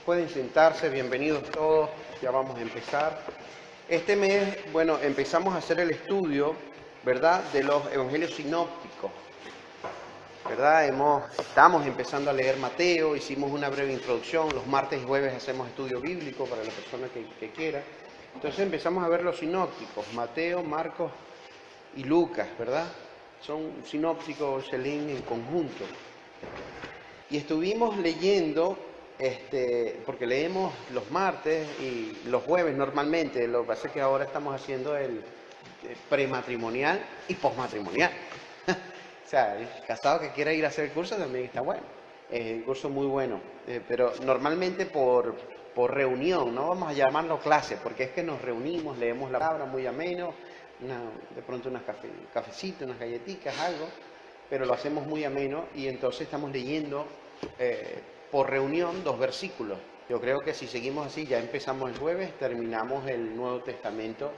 Pueden sentarse, bienvenidos todos, ya vamos a empezar. Este mes, bueno, empezamos a hacer el estudio, ¿verdad?, de los evangelios sinópticos, ¿verdad? Estamos empezando a leer Mateo, hicimos una breve introducción, los martes y jueves hacemos estudio bíblico para la persona que quiera. Entonces empezamos a ver los sinópticos, Mateo, Marcos y Lucas, ¿verdad? Son sinópticos, se leen en conjunto. Y estuvimos leyendo, porque leemos los martes y los jueves normalmente, lo que pasa es que ahora estamos haciendo el prematrimonial y posmatrimonial. O sea, el casado que quiera ir a hacer el curso también está bueno. Es un curso muy bueno, pero normalmente por reunión, no vamos a llamarlo clase, porque es que nos reunimos, leemos la palabra muy ameno, de pronto unas cafecitos, unas galletitas, algo, pero lo hacemos muy ameno y entonces estamos leyendo por reunión 2 versículos. Yo creo que si seguimos así, ya empezamos el jueves, terminamos el Nuevo Testamento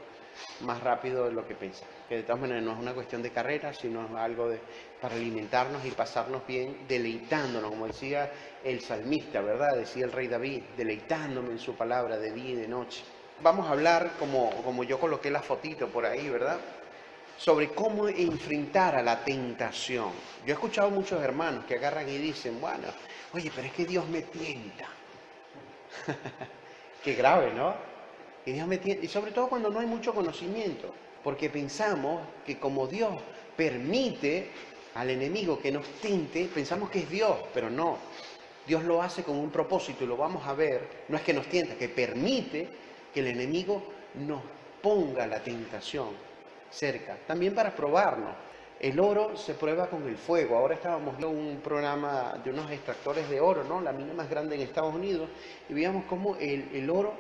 más rápido de lo que pensamos. Que de todas maneras no es una cuestión de carrera, sino es algo para alimentarnos y pasarnos bien, deleitándonos, como decía el salmista, ¿verdad? Decía el rey David, deleitándome en su palabra de día y de noche. Vamos a hablar, como yo coloqué la fotito por ahí, ¿verdad?, sobre cómo enfrentar a la tentación. Yo he escuchado muchos hermanos que agarran y dicen, bueno, oye, pero es que Dios me tienta. Qué grave, ¿no? Que Dios me tienta. Y sobre todo cuando no hay mucho conocimiento, porque pensamos que como Dios permite al enemigo que nos tiente, pensamos que es Dios, pero no. Dios lo hace con un propósito y lo vamos a ver. No es que nos tienta, que permite que el enemigo nos ponga la tentación cerca, también para probarnos. El oro se prueba con el fuego. Ahora estábamos viendo un programa de unos extractores de oro, ¿no?, la mina más grande en Estados Unidos, y veíamos cómo el oro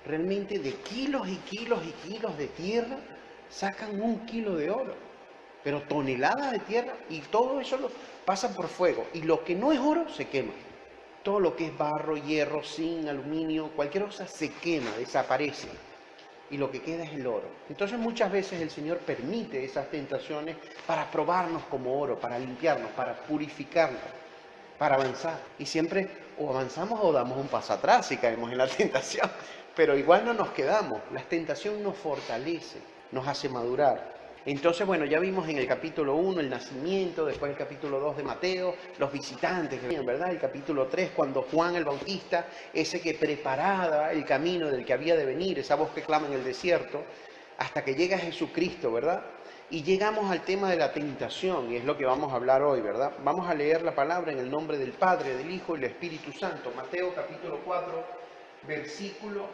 realmente de kilos y kilos y kilos de tierra sacan 1 kilo de oro, pero toneladas de tierra, y todo eso lo pasa por fuego, y lo que no es oro se quema. Todo lo que es barro, hierro, zinc, aluminio, cualquier cosa se quema, desaparece. Y lo que queda es el oro. Entonces muchas veces el Señor permite esas tentaciones para probarnos como oro, para limpiarnos, para purificarnos, para avanzar. Y siempre o avanzamos o damos un paso atrás si caemos en la tentación. Pero igual no nos quedamos. La tentación nos fortalece, nos hace madurar. Entonces, bueno, ya vimos en el capítulo 1 el nacimiento, después el capítulo 2 de Mateo, los visitantes que venían, ¿verdad? El capítulo 3, cuando Juan el Bautista, ese que preparaba el camino del que había de venir, esa voz que clama en el desierto, hasta que llega Jesucristo, ¿verdad? Y llegamos al tema de la tentación, y es lo que vamos a hablar hoy, ¿verdad? Vamos a leer la palabra en el nombre del Padre, del Hijo y del Espíritu Santo. Mateo capítulo 4, versículo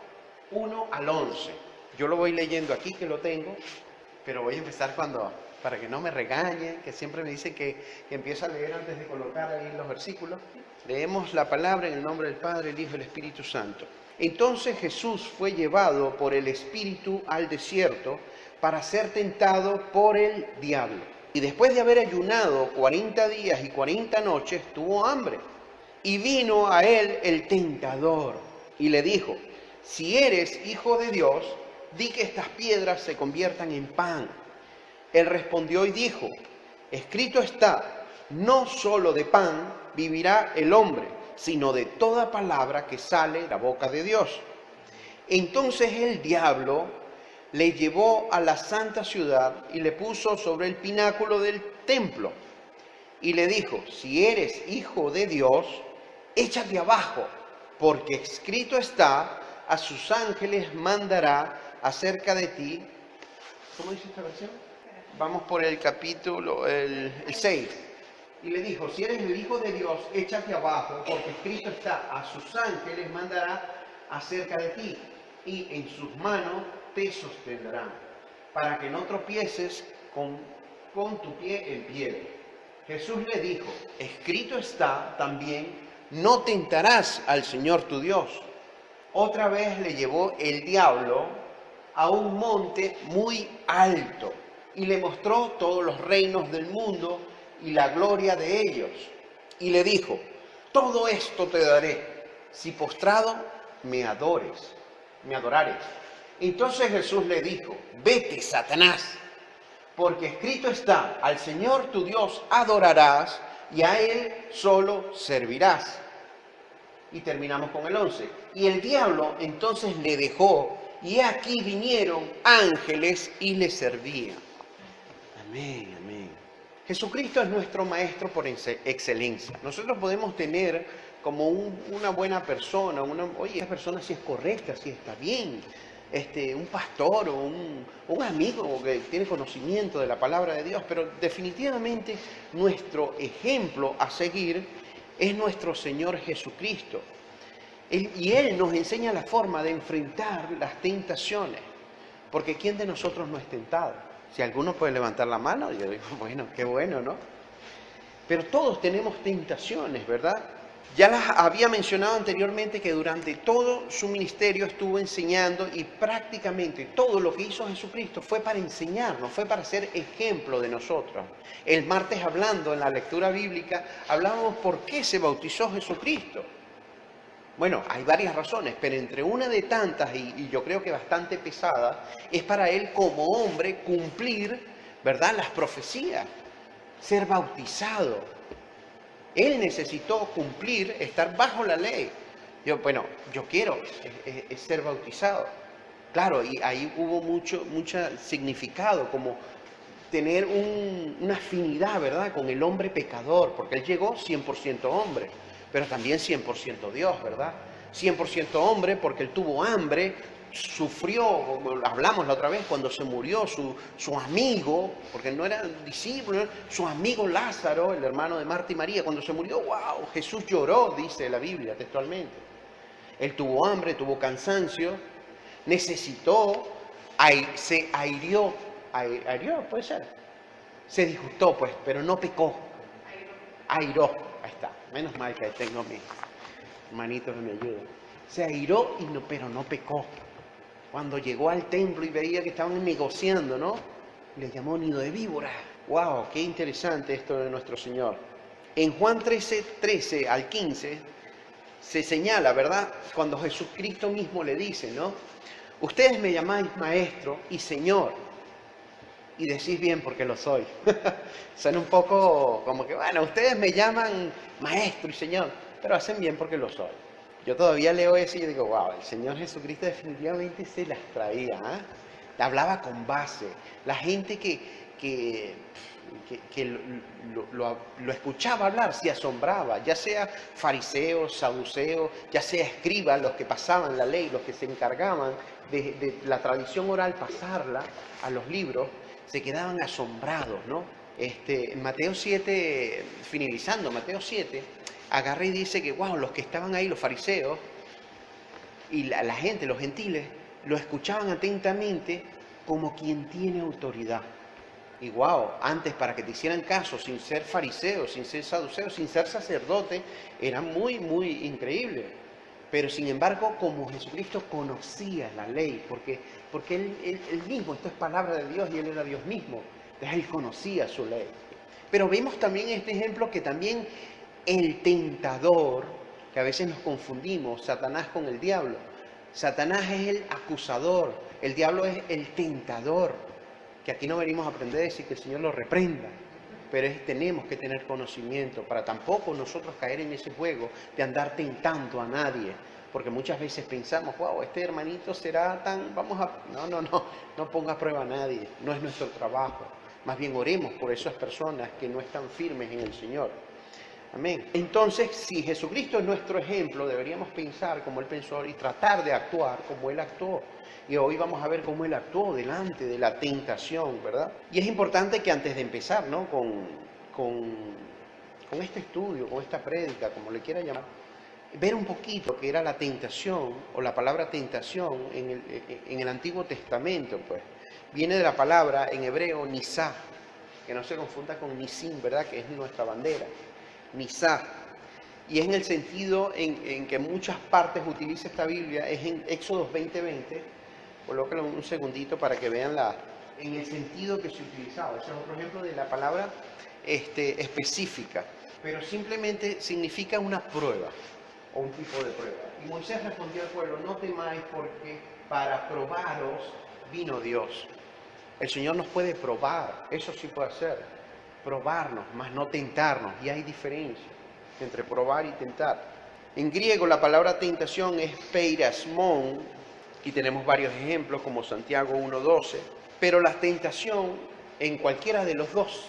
1 al 11. Yo lo voy leyendo aquí, que lo tengo, pero voy a empezar para que no me regañen, que siempre me dicen que empiezo a leer antes de colocar ahí los versículos. Leemos la palabra en el nombre del Padre, el Hijo y el Espíritu Santo. Entonces Jesús fue llevado por el Espíritu al desierto para ser tentado por el diablo. Y después de haber ayunado 40 días y 40 noches, tuvo hambre. Y vino a él el tentador y le dijo, si eres hijo de Dios, di que estas piedras se conviertan en pan. Él respondió y dijo, escrito está, no solo de pan vivirá el hombre, sino de toda palabra que sale de la boca de Dios. Entonces el diablo le llevó a la santa ciudad y le puso sobre el pináculo del templo. Y le dijo, si eres hijo de Dios, échate abajo, porque escrito está, a sus ángeles mandará acerca de ti. ¿Cómo dice esta versión? Vamos por el capítulo, el 6. Y le dijo, si eres el Hijo de Dios, échate abajo, porque escrito está, a sus ángeles mandará acerca de ti, y en sus manos te sostendrán, para que no tropieces con tu pie en piedra. Jesús le dijo, escrito está también, no tentarás al Señor tu Dios. Otra vez le llevó el diablo a un monte muy alto y le mostró todos los reinos del mundo y la gloria de ellos. Y le dijo, todo esto te daré, si postrado me adorares. Entonces Jesús le dijo, vete, Satanás, porque escrito está, al Señor tu Dios adorarás y a Él solo servirás. Y terminamos con el 11. Y el diablo entonces le dejó, y aquí vinieron ángeles y le servían. Amén, amén. Jesucristo es nuestro maestro por excelencia. Nosotros podemos tener como una buena persona, oye, esa persona sí es correcta, sí está bien, un pastor o un amigo que tiene conocimiento de la palabra de Dios, pero definitivamente nuestro ejemplo a seguir es nuestro Señor Jesucristo. Y Él nos enseña la forma de enfrentar las tentaciones, porque ¿quién de nosotros no es tentado? Si alguno puede levantar la mano, yo digo, bueno, qué bueno, ¿no? Pero todos tenemos tentaciones, ¿verdad? Ya las había mencionado anteriormente que durante todo su ministerio estuvo enseñando y prácticamente todo lo que hizo Jesucristo fue para enseñarnos, fue para ser ejemplo de nosotros. El martes hablando en la lectura bíblica, hablábamos por qué se bautizó Jesucristo. Bueno, hay varias razones, pero entre una de tantas, y yo creo que bastante pesada, es para él como hombre cumplir, ¿verdad?, las profecías, ser bautizado. Él necesitó cumplir, estar bajo la ley. Yo quiero ser bautizado. Claro, y ahí hubo mucho significado, como tener una afinidad, ¿verdad?, con el hombre pecador, porque él llegó 100% hombre, pero también 100% Dios, ¿verdad? 100% hombre porque él tuvo hambre, sufrió, hablamos la otra vez, cuando se murió su amigo, porque él no era discípulo, su amigo Lázaro, el hermano de Marta y María, cuando se murió, wow, Jesús lloró, dice la Biblia textualmente. Él tuvo hambre, tuvo cansancio, necesitó, se aireó, puede ser, se disgustó pues, pero no pecó, airó, ahí está, menos mal que tengo mis hermanitos que me ayudan, se airó pero no pecó. Cuando llegó al templo y veía que estaban negociando, ¿no?, le llamó nido de víbora. ¡Wow! ¡Qué interesante esto de nuestro Señor! En Juan 13 al 15 se señala, ¿verdad?, cuando Jesucristo mismo le dice, ¿no?, ustedes me llamáis maestro y señor, y decís bien porque lo soy. Suena un poco como que, bueno, ustedes me llaman maestro y señor, pero hacen bien porque lo soy. Yo todavía leo eso y yo digo, wow, el Señor Jesucristo definitivamente se las traía, ¿eh? Hablaba con base. La gente que lo escuchaba hablar se asombraba, ya sea fariseos, saduceos, ya sea escribas, los que pasaban la ley, los que se encargaban de la tradición oral, pasarla a los libros, se quedaban asombrados, ¿no? En Mateo 7, finalizando Mateo 7, agarra y dice que, wow, los que estaban ahí, los fariseos, y la gente, los gentiles, lo escuchaban atentamente como quien tiene autoridad. Y wow, antes para que te hicieran caso, sin ser fariseo, sin ser saduceo, sin ser sacerdote, era muy, muy increíble. Pero sin embargo, como Jesucristo conocía la ley, porque él mismo, esto es palabra de Dios y él era Dios mismo, entonces él conocía su ley. Pero vemos también este ejemplo que también el tentador, que a veces nos confundimos, Satanás con el diablo. Satanás es el acusador, el diablo es el tentador, que aquí no venimos a aprender a decir que el Señor lo reprenda, pero tenemos que tener conocimiento para tampoco nosotros caer en ese juego de andar tentando a nadie, porque muchas veces pensamos, wow, este hermanito será tan, no ponga a prueba a nadie, no es nuestro trabajo, más bien oremos por esas personas que no están firmes en el Señor. Amén. Entonces, si Jesucristo es nuestro ejemplo, deberíamos pensar como Él pensó y tratar de actuar como Él actuó. Y hoy vamos a ver cómo Él actuó delante de la tentación, ¿verdad? Y es importante que antes de empezar, ¿no?, con este estudio, con esta prédica, como le quiera llamar, ver un poquito lo que era la tentación, o la palabra tentación en el Antiguo Testamento, pues. Viene de la palabra en hebreo nisá, que no se confunda con nisim, ¿verdad?, que es nuestra bandera. Nisá, y es en el sentido en que muchas partes utiliza esta Biblia, es en Éxodo 20:20, colóquenlo un segundito para que vean en el sentido que se utilizaba. Ese es otro ejemplo de la palabra específica, pero simplemente significa una prueba, o un tipo de prueba. Y Moisés respondió al pueblo, no temáis porque para probaros vino Dios. El Señor nos puede probar, eso sí puede hacer. Probarnos, más no tentarnos. Y hay diferencia entre probar y tentar. En griego la palabra tentación es peirasmon, y tenemos varios ejemplos como Santiago 1:12, pero la tentación en cualquiera de los dos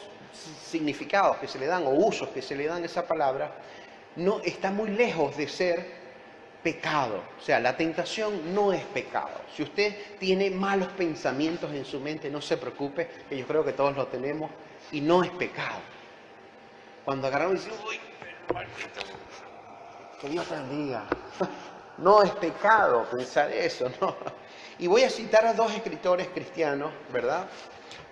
significados que se le dan o usos que se le dan a esa palabra, no está muy lejos de ser pecado. O sea, la tentación no es pecado. Si usted tiene malos pensamientos en su mente, no se preocupe, que yo creo que todos lo tenemos, y no es pecado. Cuando agarramos y decimos, uy, que Dios te bendiga. No es pecado pensar eso, ¿no? Y voy a citar a dos escritores cristianos, ¿verdad?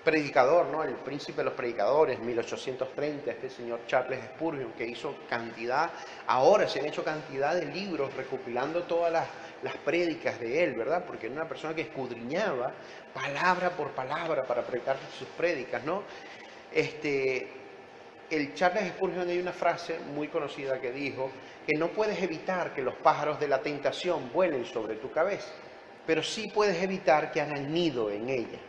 Predicador, ¿no? El príncipe de los predicadores, 1830, este señor Charles Spurgeon, que hizo cantidad, ahora se han hecho cantidad de libros recopilando todas las prédicas de él, ¿verdad? Porque era una persona que escudriñaba palabra por palabra para predicar sus prédicas, ¿no? El Charles Spurgeon, hay una frase muy conocida que dijo que no puedes evitar que los pájaros de la tentación vuelen sobre tu cabeza, pero sí puedes evitar que hagan nido en ella.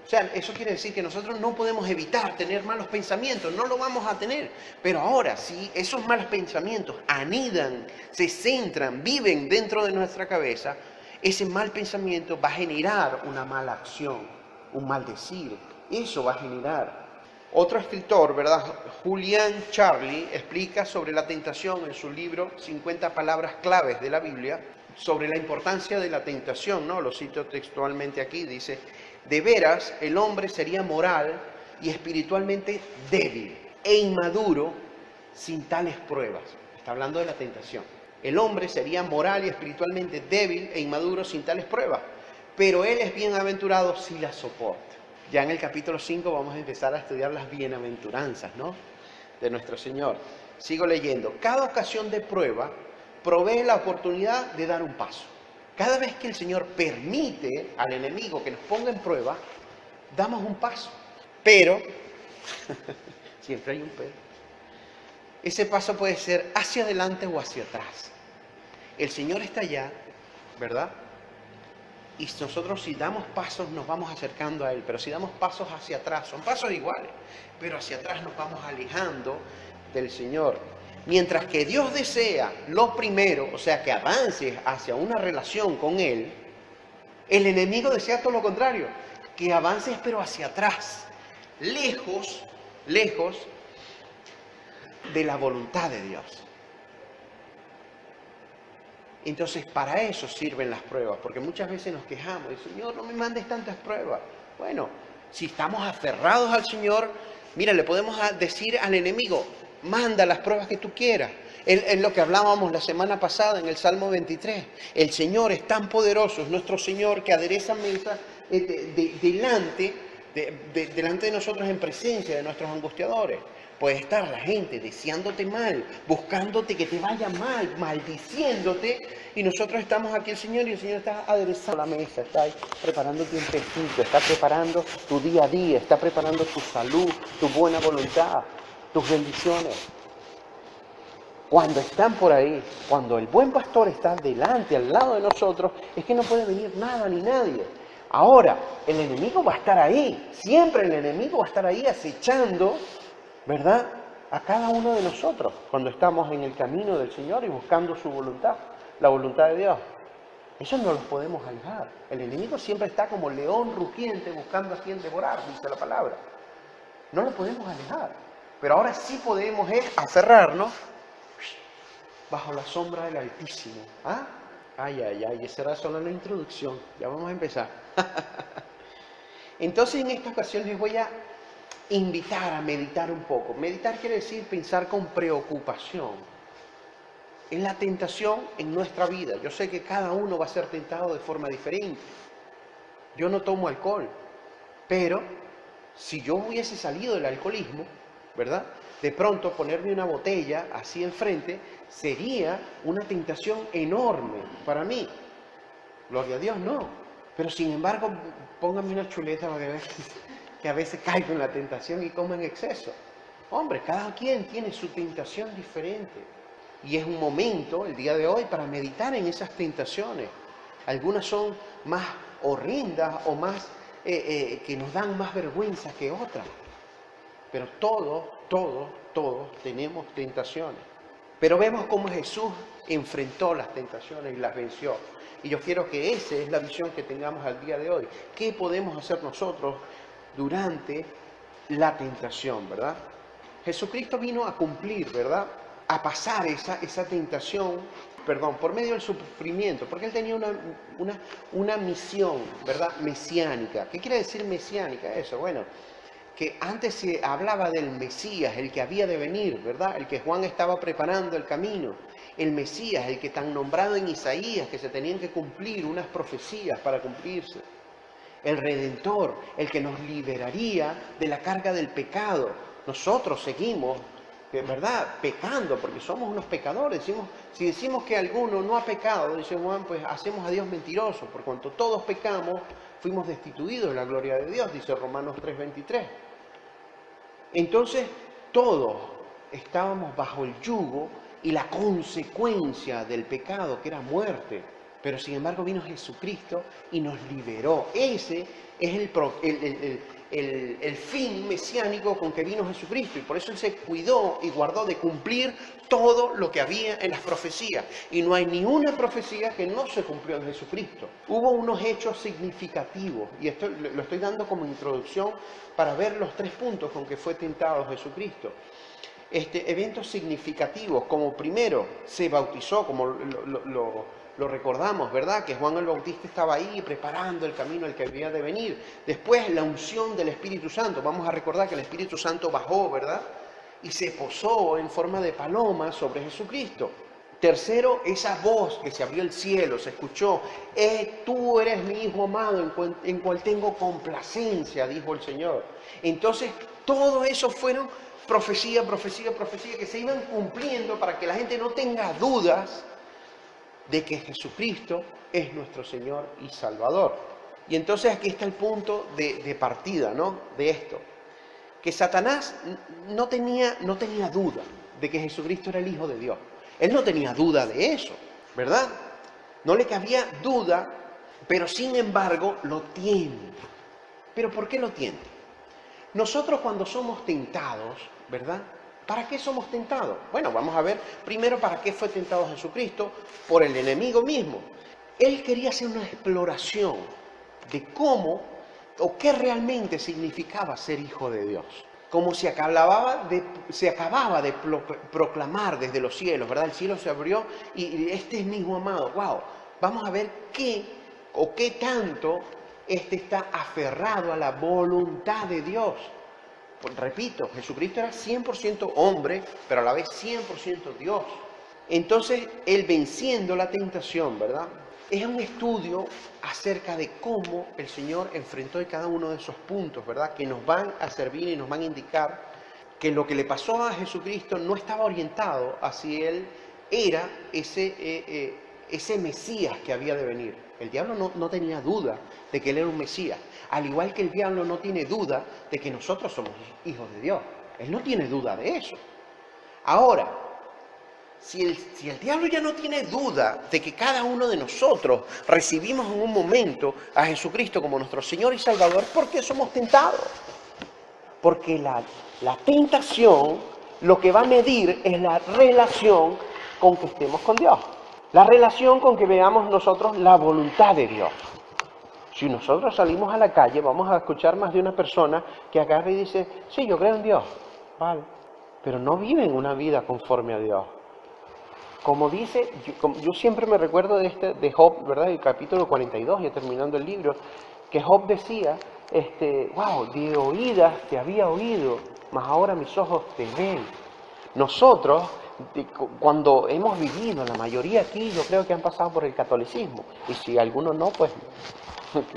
O sea, eso quiere decir que nosotros no podemos evitar tener malos pensamientos, no lo vamos a tener. Pero ahora, si esos malos pensamientos anidan, se centran, viven dentro de nuestra cabeza, ese mal pensamiento va a generar una mala acción, un maldecir. Eso va a generar. Otro escritor, ¿verdad? Julian Charlie, explica sobre la tentación en su libro 50 palabras claves de la Biblia, sobre la importancia de la tentación, ¿no? Lo cito textualmente aquí, dice: de veras, el hombre sería moral y espiritualmente débil e inmaduro sin tales pruebas. Está hablando de la tentación. El hombre sería moral y espiritualmente débil e inmaduro sin tales pruebas, pero él es bienaventurado si las soporta. Ya en el capítulo 5 vamos a empezar a estudiar las bienaventuranzas, ¿no? De nuestro Señor. Sigo leyendo. Cada ocasión de prueba provee la oportunidad de dar un paso. Cada vez que el Señor permite al enemigo que nos ponga en prueba, damos un paso. Pero, siempre hay un pero, ese paso puede ser hacia adelante o hacia atrás. El Señor está allá, ¿verdad? Y nosotros si damos pasos nos vamos acercando a Él, pero si damos pasos hacia atrás, son pasos iguales, pero hacia atrás nos vamos alejando del Señor. Mientras que Dios desea lo primero, o sea, que avances hacia una relación con Él, el enemigo desea todo lo contrario, que avances pero hacia atrás, lejos de la voluntad de Dios. Entonces, para eso sirven las pruebas, porque muchas veces nos quejamos, Señor, no me mandes tantas pruebas. Bueno, si estamos aferrados al Señor, mira, le podemos decir al enemigo, manda las pruebas que tú quieras. En lo que hablábamos la semana pasada en el Salmo 23, el Señor es tan poderoso, es nuestro Señor que adereza mesa delante de nosotros en presencia de nuestros angustiadores. Puede estar la gente deseándote mal, buscándote que te vaya mal, maldiciéndote, y nosotros estamos aquí el Señor y el Señor está aderezando la mesa, está ahí preparándote un pesito, está preparando tu día a día, está preparando tu salud, tu buena voluntad, tus bendiciones. Cuando están por ahí, cuando el buen pastor está delante, al lado de nosotros, es que no puede venir nada ni nadie. Ahora, el enemigo va a estar ahí, siempre el enemigo va a estar ahí acechando, ¿verdad?, a cada uno de nosotros cuando estamos en el camino del Señor y buscando su voluntad, la voluntad de Dios. Eso no los podemos alejar. El enemigo siempre está como león rugiente buscando a quien devorar, dice la palabra. No lo podemos alejar. Pero ahora sí podemos aferrarnos bajo la sombra del Altísimo. ¿Ah? Ay, esa era solo la introducción. Ya vamos a empezar. Entonces, en esta ocasión les voy a invitar a meditar un poco. Meditar quiere decir pensar con preocupación en la tentación en nuestra vida. Yo sé que cada uno va a ser tentado de forma diferente. Yo no tomo alcohol, pero si yo hubiese salido del alcoholismo, ¿verdad?, de pronto ponerme una botella así enfrente sería una tentación enorme para mí. Gloria a Dios, no. Pero sin embargo, pónganme una chuleta para que a veces caigo en la tentación y como en exceso. Hombre, cada quien tiene su tentación diferente. Y es un momento, el día de hoy, para meditar en esas tentaciones. Algunas son más horrendas o más que nos dan más vergüenza que otras. Pero todos tenemos tentaciones. Pero vemos cómo Jesús enfrentó las tentaciones y las venció. Y yo quiero que esa es la visión que tengamos al día de hoy. ¿Qué podemos hacer nosotros durante la tentación, verdad? Jesucristo vino a cumplir, ¿verdad? A pasar esa tentación, por medio del sufrimiento, porque Él tenía una misión, ¿verdad? Mesiánica. ¿Qué quiere decir mesiánica eso? Bueno, que antes se hablaba del Mesías, el que había de venir, ¿verdad? El que Juan estaba preparando el camino. El Mesías, el que tan nombrado en Isaías, que se tenían que cumplir unas profecías para cumplirse. El Redentor, el que nos liberaría de la carga del pecado. Nosotros seguimos, ¿verdad?, pecando, porque somos unos pecadores. Si decimos que alguno no ha pecado, dice Juan, pues hacemos a Dios mentiroso. Por cuanto todos pecamos, fuimos destituidos de la gloria de Dios, dice Romanos 3:23. Entonces, todos estábamos bajo el yugo y la consecuencia del pecado, que era muerte. Pero sin embargo vino Jesucristo y nos liberó. Ese es el fin mesiánico con que vino Jesucristo. Y por eso Él se cuidó y guardó de cumplir todo lo que había en las profecías. Y no hay ni una profecía que no se cumplió en Jesucristo. Hubo unos hechos significativos. Y esto lo estoy dando como introducción para ver los 3 puntos con que fue tentado Jesucristo. Eventos significativos, como primero se bautizó, como lo recordamos, ¿verdad? Que Juan el Bautista estaba ahí preparando el camino al que había de venir. Después la unción del Espíritu Santo. Vamos a recordar que el Espíritu Santo bajó, ¿verdad? Y se posó en forma de paloma sobre Jesucristo. Tercero, esa voz que se abrió el cielo, se escuchó. Tú eres mi Hijo amado, en cual tengo complacencia, dijo el Señor. Entonces, todo eso fueron profecía, que se iban cumpliendo para que la gente no tenga dudas de que Jesucristo es nuestro Señor y Salvador. Y entonces aquí está el punto de partida, ¿no?, de esto. Que Satanás no tenía duda de que Jesucristo era el Hijo de Dios. Él no tenía duda de eso, ¿verdad? No le cabía duda, pero sin embargo lo tiene. ¿Pero por qué lo tiene? Nosotros cuando somos tentados, ¿verdad? ¿Para qué somos tentados? Bueno, vamos a ver primero para qué fue tentado Jesucristo, por el enemigo mismo. Él quería hacer una exploración de cómo o qué realmente significaba ser hijo de Dios. Como se acababa de proclamar desde los cielos, ¿verdad? El cielo se abrió y este es mi Hijo amado. ¡Wow! Vamos a ver qué tanto está aferrado a la voluntad de Dios. Repito, Jesucristo era 100% hombre, pero a la vez 100% Dios. Entonces, Él venciendo la tentación, ¿verdad? Es un estudio acerca de cómo el Señor enfrentó cada uno de esos puntos, ¿verdad? Que nos van a servir y nos van a indicar que lo que le pasó a Jesucristo no estaba orientado a si Él era ese Mesías que había de venir. El diablo no tenía duda de que Él era un Mesías. Al igual que el diablo no tiene duda de que nosotros somos hijos de Dios. Él no tiene duda de eso. Ahora, si el diablo ya no tiene duda de que cada uno de nosotros recibimos en un momento a Jesucristo como nuestro Señor y Salvador, ¿por qué somos tentados? Porque la tentación lo que va a medir es la relación con que estemos con Dios. La relación con que veamos nosotros la voluntad de Dios. Si nosotros salimos a la calle, vamos a escuchar más de una persona que agarra y dice, sí, yo creo en Dios, vale, pero no viven una vida conforme a Dios. Como dice, yo siempre me recuerdo de Job, ¿verdad? El capítulo 42, ya terminando el libro, que Job decía, wow, de oídas te había oído, mas ahora mis ojos te ven. Nosotros, cuando hemos vivido, la mayoría aquí, yo creo que han pasado por el catolicismo, y si algunos no, pues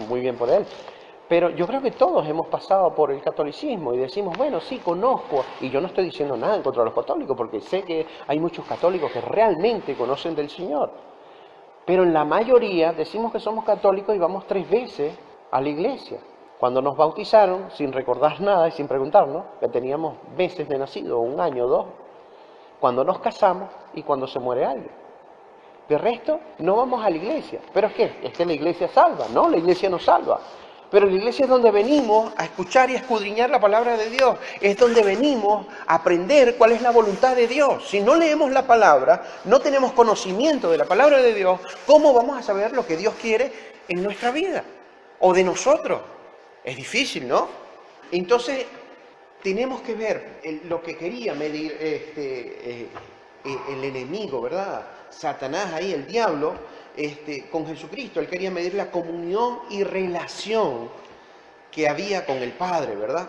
muy bien por él. Pero yo creo que todos hemos pasado por el catolicismo y decimos, bueno, sí, conozco, y yo no estoy diciendo nada en contra de los católicos, porque sé que hay muchos católicos que realmente conocen del Señor. Pero en la mayoría decimos que somos católicos y vamos 3 veces a la iglesia. Cuando nos bautizaron, sin recordar nada y sin preguntarnos, que teníamos meses de nacido, 1 año o 2, cuando nos casamos y cuando se muere alguien. De resto, no vamos a la iglesia. ¿Pero qué? ¿Es que la iglesia salva? No, la iglesia no salva. Pero la iglesia es donde venimos a escuchar y a escudriñar la palabra de Dios. Es donde venimos a aprender cuál es la voluntad de Dios. Si no leemos la palabra, no tenemos conocimiento de la palabra de Dios, ¿cómo vamos a saber lo que Dios quiere en nuestra vida? O de nosotros. Es difícil, ¿no? Entonces, tenemos que ver lo que quería medir el enemigo, ¿verdad? Satanás ahí, el diablo, con Jesucristo. Él quería medir la comunión y relación que había con el Padre, ¿verdad?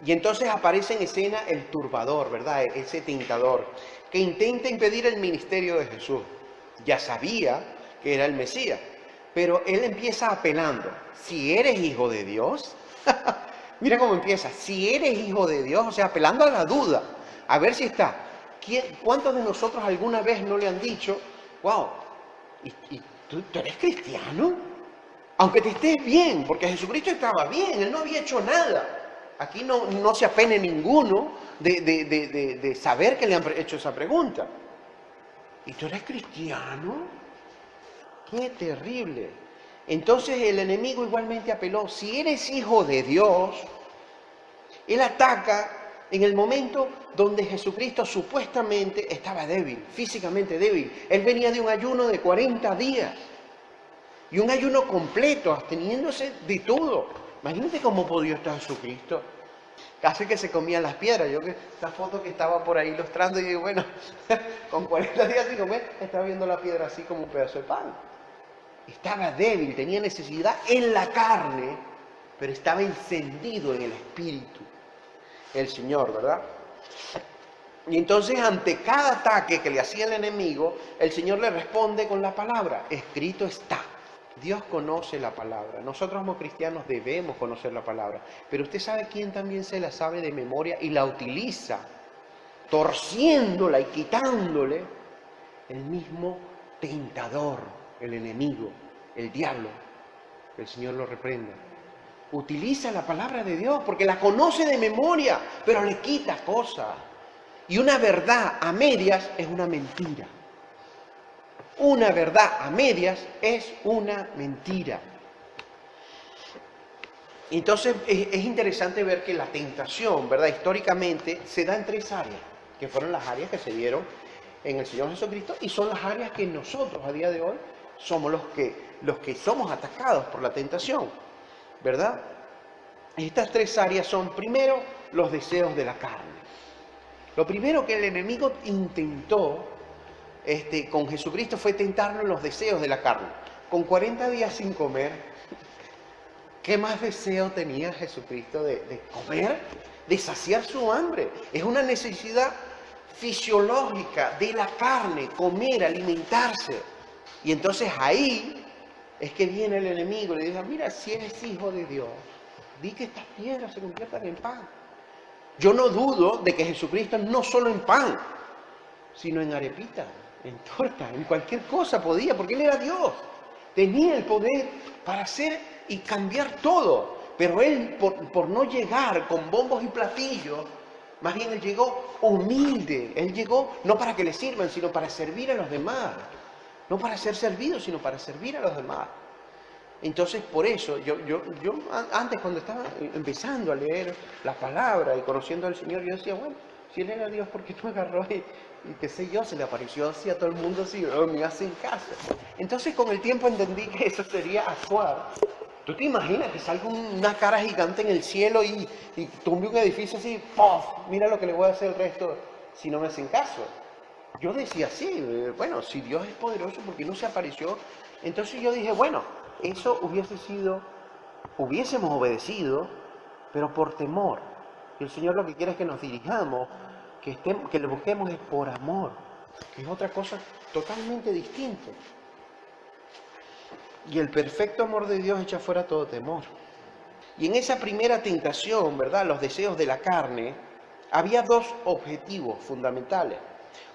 Y entonces aparece en escena el turbador, ¿verdad? Ese tentador, que intenta impedir el ministerio de Jesús. Ya sabía que era el Mesías, pero él empieza apelando. Si eres hijo de Dios, mira cómo empieza. Si eres hijo de Dios, o sea, apelando a la duda, a ver si está. ¿Cuántos de nosotros alguna vez no le han dicho, wow, ¿y tú eres cristiano? Aunque te estés bien, porque Jesucristo estaba bien, Él no había hecho nada. Aquí no se apene ninguno de saber que le han hecho esa pregunta. ¿Y tú eres cristiano? ¡Qué terrible! Entonces el enemigo igualmente apeló, si eres hijo de Dios, Él ataca en el momento donde Jesucristo supuestamente estaba débil, físicamente débil. Él venía de un ayuno de 40 días. Y un ayuno completo, absteniéndose de todo. Imagínate cómo podía estar Jesucristo. Casi que se comían las piedras. Yo que esta foto que estaba por ahí ilustrando y digo, bueno, con 40 días sin comer, estaba viendo la piedra así como un pedazo de pan. Estaba débil, tenía necesidad en la carne, pero estaba encendido en el espíritu. El Señor, ¿verdad? Y entonces ante cada ataque que le hacía el enemigo, el Señor le responde con la palabra, escrito está. Dios conoce la palabra. Nosotros como cristianos debemos conocer la palabra. Pero usted sabe quién también se la sabe de memoria y la utiliza, torciéndola y quitándole, el mismo tentador, el enemigo, el diablo. Que el Señor lo reprenda. Utiliza la palabra de Dios porque la conoce de memoria, pero le quita cosas. Y una verdad a medias es una mentira. Una verdad a medias es una mentira. Entonces es interesante ver que la tentación, ¿verdad? Históricamente se da en 3 áreas, que fueron las áreas que se dieron en el Señor Jesucristo y son las áreas que nosotros a día de hoy somos los que somos atacados por la tentación, ¿verdad? Estas 3 áreas son, primero, los deseos de la carne. Lo primero que el enemigo intentó con Jesucristo fue tentarlo en los deseos de la carne. Con 40 días sin comer, ¿qué más deseo tenía Jesucristo de comer? De saciar su hambre. Es una necesidad fisiológica de la carne, comer, alimentarse. Y entonces ahí es que viene el enemigo y le dice, mira, si eres hijo de Dios, di que estas piedras se conviertan en pan. Yo no dudo de que Jesucristo no solo en pan, sino en arepita, en torta, en cualquier cosa podía, porque Él era Dios. Tenía el poder para hacer y cambiar todo. Pero Él, por no llegar con bombos y platillos, más bien Él llegó humilde. Él llegó no para que le sirvan, sino para servir a los demás. No para ser servido, sino para servir a los demás. Entonces, por eso, yo antes cuando estaba empezando a leer la palabra y conociendo al Señor, yo decía, bueno, si Él era Dios, ¿por qué no agarró y qué sé yo, se le apareció así a todo el mundo así, me hacen caso? Entonces, con el tiempo entendí que eso sería actuar. ¿Tú te imaginas que salga una cara gigante en el cielo y tumbe un edificio así, ¡puff! Mira lo que le voy a hacer el resto si no me hacen caso. Yo decía así, bueno, si Dios es poderoso, ¿por qué no se apareció? Entonces yo dije, bueno, eso hubiésemos obedecido, pero por temor. Y el Señor lo que quiere es que nos dirijamos, que le busquemos es por amor, que es otra cosa totalmente distinta. Y el perfecto amor de Dios echa fuera todo temor. Y en esa primera tentación, ¿verdad?, los deseos de la carne, había 2 objetivos fundamentales.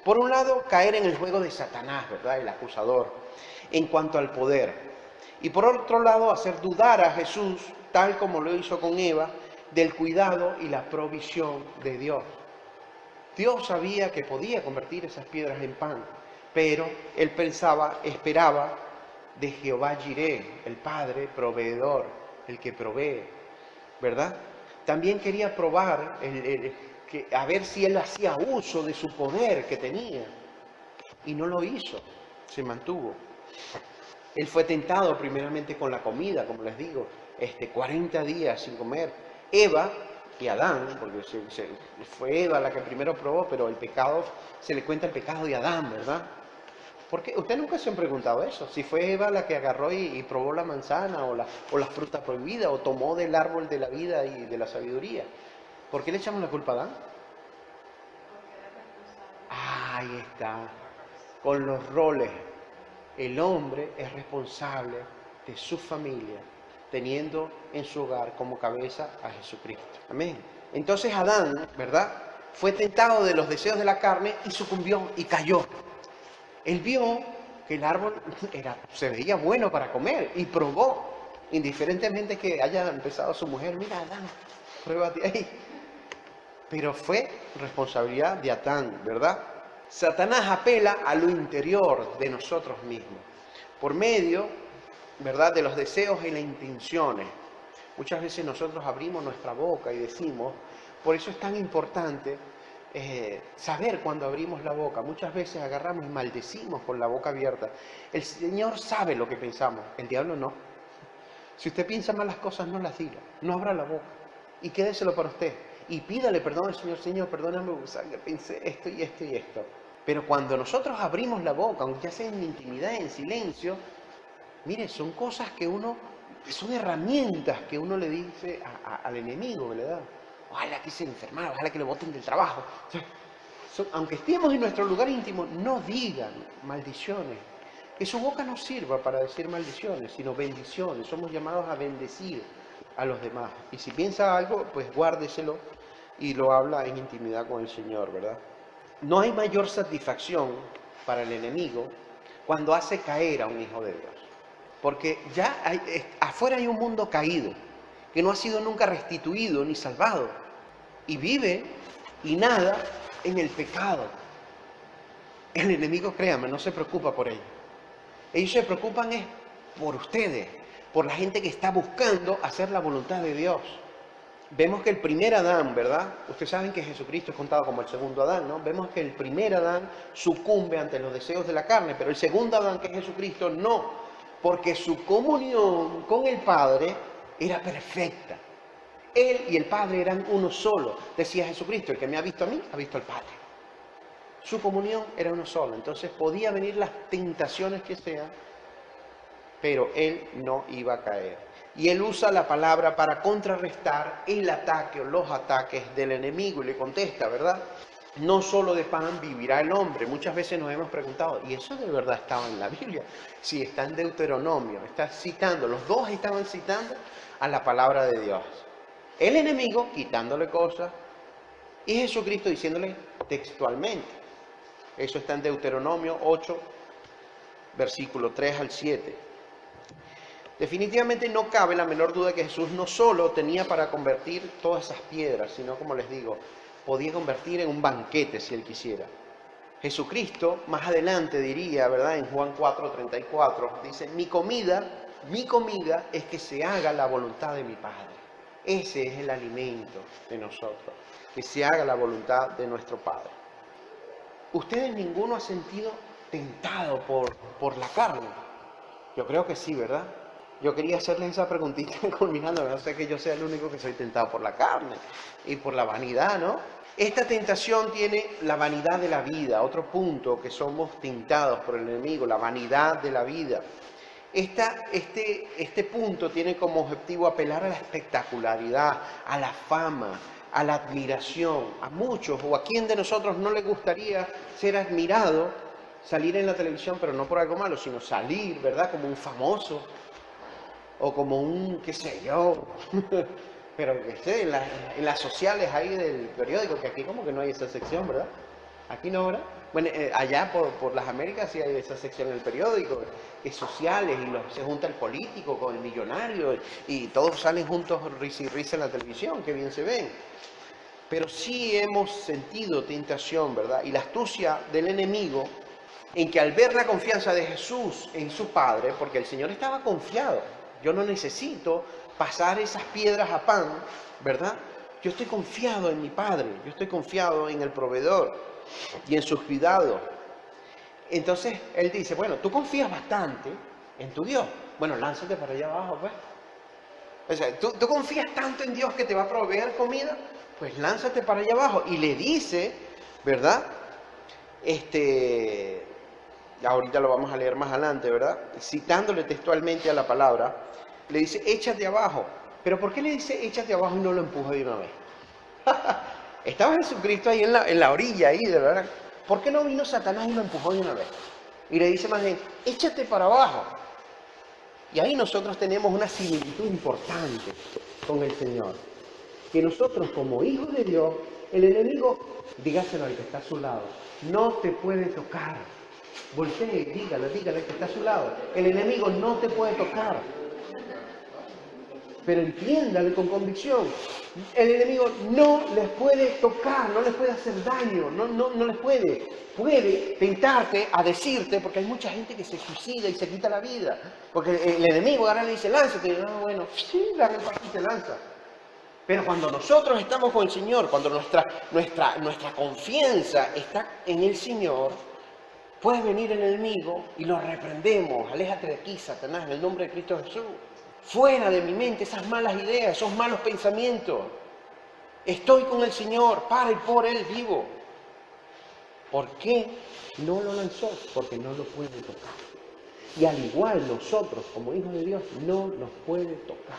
Por un lado, caer en el juego de Satanás, ¿verdad?, el acusador, en cuanto al poder. Y por otro lado, hacer dudar a Jesús, tal como lo hizo con Eva, del cuidado y la provisión de Dios. Dios sabía que podía convertir esas piedras en pan, pero Él esperaba de Jehová Jireh, el Padre proveedor, el que provee, ¿verdad? También quería probar a ver si él hacía uso de su poder que tenía. Y no lo hizo, se mantuvo. Él fue tentado primeramente con la comida, como les digo, 40 días sin comer. Eva y Adán, porque fue Eva la que primero probó, pero el pecado, se le cuenta el pecado de Adán, ¿verdad? Porque ustedes nunca se han preguntado eso, si fue Eva la que agarró y probó la manzana o la fruta prohibida o tomó del árbol de la vida y de la sabiduría. ¿Por qué le echamos la culpa a Adán? Ahí está, con los roles. El hombre es responsable de su familia, teniendo en su hogar como cabeza a Jesucristo. Amén. Entonces Adán, ¿verdad?, fue tentado de los deseos de la carne y sucumbió y cayó. Él vio que el árbol se veía bueno para comer y probó, indiferentemente que haya empezado su mujer, mira Adán, pruébate ahí. Pero fue responsabilidad de Adán, ¿verdad? Satanás apela a lo interior de nosotros mismos, por medio, ¿verdad?, de los deseos y las intenciones. Muchas veces nosotros abrimos nuestra boca y decimos, por eso es tan importante saber cuando abrimos la boca. Muchas veces agarramos y maldecimos con la boca abierta. El Señor sabe lo que pensamos, el diablo no. Si usted piensa malas cosas, no las diga, no abra la boca y quédeselo para usted. Y pídale perdón al Señor, Señor, perdóname, que pensé esto y esto y esto. Pero cuando nosotros abrimos la boca, aunque ya sea en intimidad, en silencio, mire, son cosas que son herramientas que uno le dice al enemigo, ¿verdad? Ojalá que se enfermara, ojalá que lo boten del trabajo. O sea, aunque estemos en nuestro lugar íntimo, no digan maldiciones. Que su boca no sirva para decir maldiciones, sino bendiciones. Somos llamados a bendecir a los demás. Y si piensa algo, pues guárdeselo y lo habla en intimidad con el Señor, ¿verdad? No hay mayor satisfacción para el enemigo cuando hace caer a un hijo de Dios. Porque ya afuera hay un mundo caído, que no ha sido nunca restituido ni salvado. Y vive y nada en el pecado. El enemigo, créanme, no se preocupa por ello. Ellos se preocupan es por ustedes, por la gente que está buscando hacer la voluntad de Dios. Vemos que el primer Adán, ¿verdad? Ustedes saben que Jesucristo es contado como el segundo Adán, ¿no? Vemos que el primer Adán sucumbe ante los deseos de la carne, pero el segundo Adán, que es Jesucristo, no, porque su comunión con el Padre era perfecta. Él y el Padre eran uno solo. Decía Jesucristo, el que me ha visto a mí, ha visto al Padre. Su comunión era uno solo, entonces podía venir las tentaciones que sean, pero él no iba a caer. Y él usa la palabra para contrarrestar el ataque o los ataques del enemigo y le contesta, ¿verdad? No solo de pan vivirá el hombre. Muchas veces nos hemos preguntado, ¿y eso de verdad estaba en la Biblia? Sí, está en Deuteronomio, está citando, los dos estaban citando a la palabra de Dios. El enemigo quitándole cosas y Jesucristo diciéndole textualmente. Eso está en Deuteronomio 8, versículo 3 al 7. Definitivamente no cabe la menor duda que Jesús no solo tenía para convertir todas esas piedras, sino, como les digo, podía convertir en un banquete si él quisiera. Jesucristo más adelante diría, ¿verdad? En Juan 4:34, dice, mi comida es que se haga la voluntad de mi Padre. Ese es el alimento de nosotros, que se haga la voluntad de nuestro Padre. ¿Ustedes ninguno ha sentido tentado por la carne? Yo creo que sí, ¿verdad? Yo quería hacerles esa preguntita culminando, no sé que yo sea el único que soy tentado por la carne y por la vanidad, ¿no? Esta tentación tiene la vanidad de la vida, otro punto que somos tentados por el enemigo, la vanidad de la vida. Este punto tiene como objetivo apelar a la espectacularidad, a la fama, a la admiración. A muchos o a quien de nosotros no le gustaría ser admirado, salir en la televisión, pero no por algo malo, sino salir, ¿verdad? Como un famoso o como un, qué sé yo, pero que esté en las sociales ahí del periódico, que aquí como que no hay esa sección, ¿verdad? Aquí no, ¿verdad? Bueno, allá por las Américas sí hay esa sección en el periódico, que es sociales, y se junta el político con el millonario, y todos salen juntos risa y risa en la televisión, que bien se ven. Pero sí hemos sentido tentación, ¿verdad? Y la astucia del enemigo, en que al ver la confianza de Jesús en su Padre, porque el Señor estaba confiado, Yo no necesito pasar esas piedras a pan, ¿verdad? Yo estoy confiado en mi Padre, yo estoy confiado en el proveedor y en sus cuidados. Entonces él dice, bueno, tú confías bastante en tu Dios. Bueno, lánzate para allá abajo, pues. O sea, ¿tú confías tanto en Dios que te va a proveer comida? Pues lánzate para allá abajo. Y le dice, ¿verdad? Ahorita lo vamos a leer más adelante, ¿verdad? Citándole textualmente a la palabra, le dice, échate abajo. Pero ¿por qué le dice échate abajo y no lo empuja de una vez? Estaba Jesucristo ahí en la orilla, ahí, de verdad. ¿Por qué no vino Satanás y lo empujó de una vez? Y le dice más bien, échate para abajo. Y ahí nosotros tenemos una similitud importante con el Señor. Que nosotros como hijos de Dios, el enemigo, dígaselo al que está a su lado, no te puede tocar. Voltee, dígale que está a su lado. El enemigo no te puede tocar. Pero entiéndale con convicción. El enemigo no les puede tocar, no les puede hacer daño, no les puede. Puede tentarte a decirte, porque hay mucha gente que se suicida y se quita la vida. Porque el enemigo ahora le dice, lánzate. Y no, bueno, sí, dale el paso y te lanza. Pero cuando nosotros estamos con el Señor, cuando nuestra confianza está en el Señor, puede venir el enemigo y lo reprendemos. Aléjate de aquí, Satanás, en el nombre de Cristo Jesús. Fuera de mi mente esas malas ideas, esos malos pensamientos. Estoy con el Señor, para y por Él vivo. ¿Por qué no lo lanzó? Porque no lo puede tocar. Y al igual nosotros, como hijos de Dios, no nos puede tocar.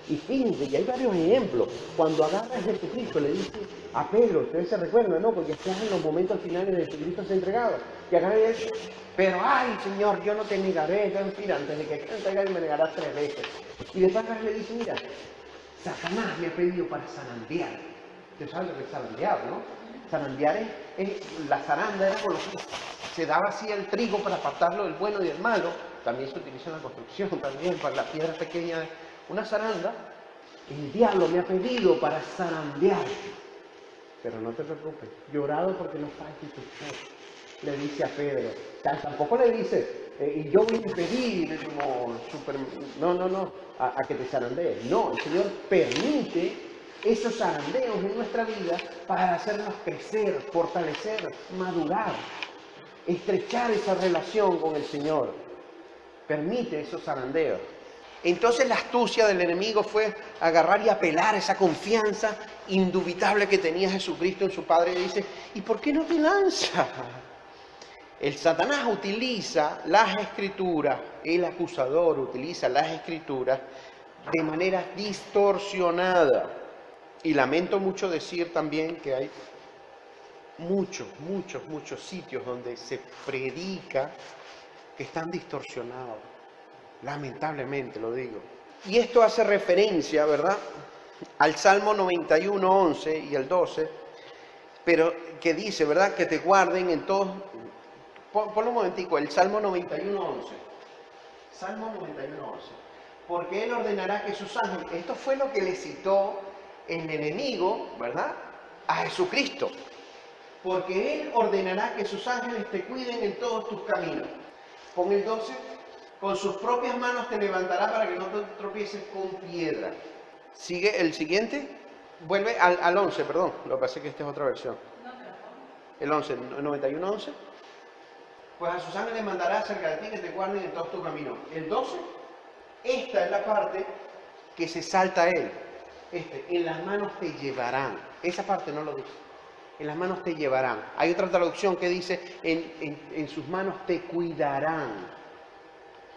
Y fíjense, y hay varios ejemplos. Cuando agarra a Jesucristo, le dice a Pedro, ustedes se recuerdan, ¿no? Porque están en los momentos finales de Jesucristo se entregaba. Y agarra y dice, pero ay, Señor, yo no te negaré, en fin, antes de que te entregue me negarás 3 veces. Y después agarra y le dice, mira, Satanás me ha pedido para zarandear. Usted sabe lo que es zarandear, ¿no? Zarandear es la zaranda era con lo que se daba así el trigo para apartarlo del bueno y del malo. También se utiliza en la construcción, también para la piedra pequeña. Una zaranda, el diablo me ha pedido para zarandear. Pero no te preocupes, llorado porque no falte tu fe, le dice a Pedro. Tampoco le dice, y yo voy a pedir como no, a que te zarandees. No, el Señor permite esos zarandeos en nuestra vida para hacernos crecer, fortalecer, madurar, estrechar esa relación con el Señor. Permite esos zarandeos. Entonces la astucia del enemigo fue agarrar y apelar esa confianza indubitable que tenía Jesucristo en su Padre. Y dice, ¿y por qué no te lanzas? El Satanás utiliza las escrituras, el acusador utiliza las escrituras de manera distorsionada. Y lamento mucho decir también que hay muchos sitios donde se predica que están distorsionados. Lamentablemente lo digo. Y esto hace referencia, ¿verdad?, al Salmo 91, 11 y el 12, pero que dice, ¿verdad?, que te guarden en todos. Ponlo un momentico, el Salmo 91, 11. Salmo 91, 11. Porque Él ordenará que sus ángeles, esto fue lo que le citó el enemigo, ¿verdad?, a Jesucristo. Porque Él ordenará que sus ángeles te cuiden en todos tus caminos. Pon el 12. Con sus propias manos te levantará para que no te tropieces con piedra. Sigue el siguiente. Vuelve al 11, perdón. Lo que pasa es que esta es otra versión. El 11, el 91, 11. Pues a sus ángeles mandará cerca de ti que te guarden en todos tus caminos. El 12, esta es la parte que se salta a él. En las manos te llevarán. Esa parte no lo dice. En las manos te llevarán. Hay otra traducción que dice, en sus manos te cuidarán